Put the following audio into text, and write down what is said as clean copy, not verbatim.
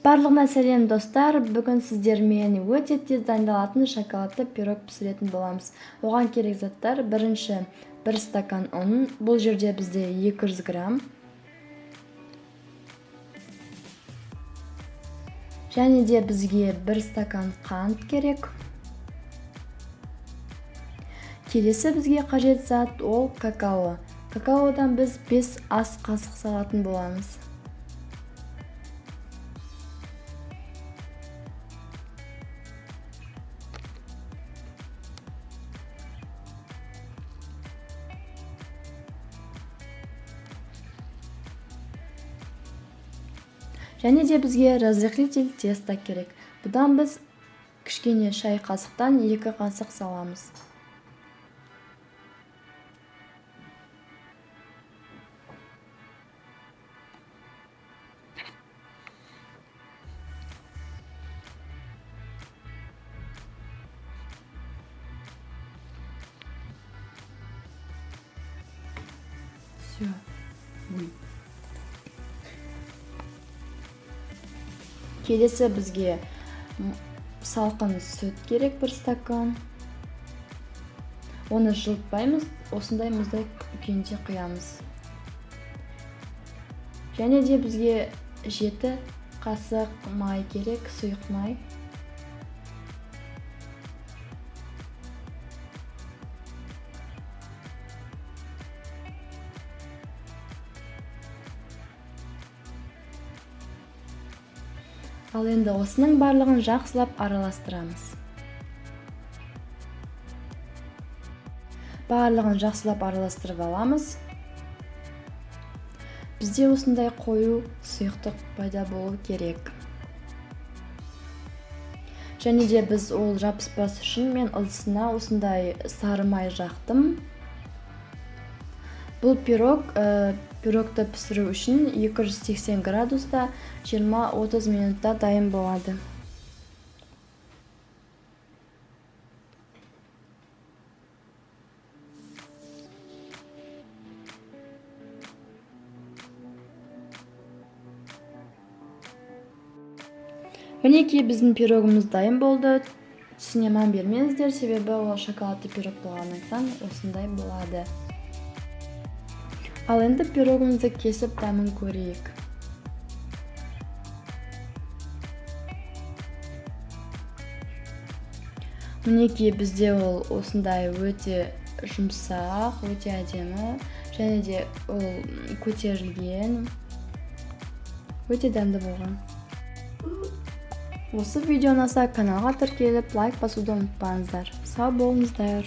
Барлығына сәлем достар, бүгін сіздермен өте тез дайындалатын шоколадты пирог пісіретін боламыз. Оған керек заттар: бірінші 1 стакан ұн, бұл жерде бізде 200 грамм. Және де бізге 1 стакан қант керек. Келесі бізге қажет зат ол какао. Какаодан біз 5 ас қасық салатын боламыз. Және де бізге разрыхлитель теста керек. Бұдан біз кішкене шай қасықтан 2 қасық саламыз. Все. Келесі бізге салқын сүт керек 1 стакан. Оны жылытпаймыз, осындай мұздай күйінде құямыз. Және де бізге 7 қасық май керек, сұйық май. Ал енді осының барлығын жақсылап араластырамыз. Барлығын жақсылап араластырып аламыз. Бізде осындай қою сұйықтық пайда болу керек. Және де біз ол жабыспас үшін мен ыдысына осындай сары май жақтым. Бұл пирогты пісіру үшін 280 градуста 20-30 минутта дайын болады. Мінекей біздің пирогымыз дайын болды. Түсіне мән бермеңіздер, себебі ол шоколадты пирог болғандықтан осындай болады. Ал енді пирогымызды кесіп дәмін көрейік. Мінекей бізде ол осындай өте жұмсақ, өте әдемі, және де ол көтерілген, өте дәмді болған. Осы видео ұнаса каналға тіркеліп лайк басуды ұмытпаңыздар. Сау болыңыздар.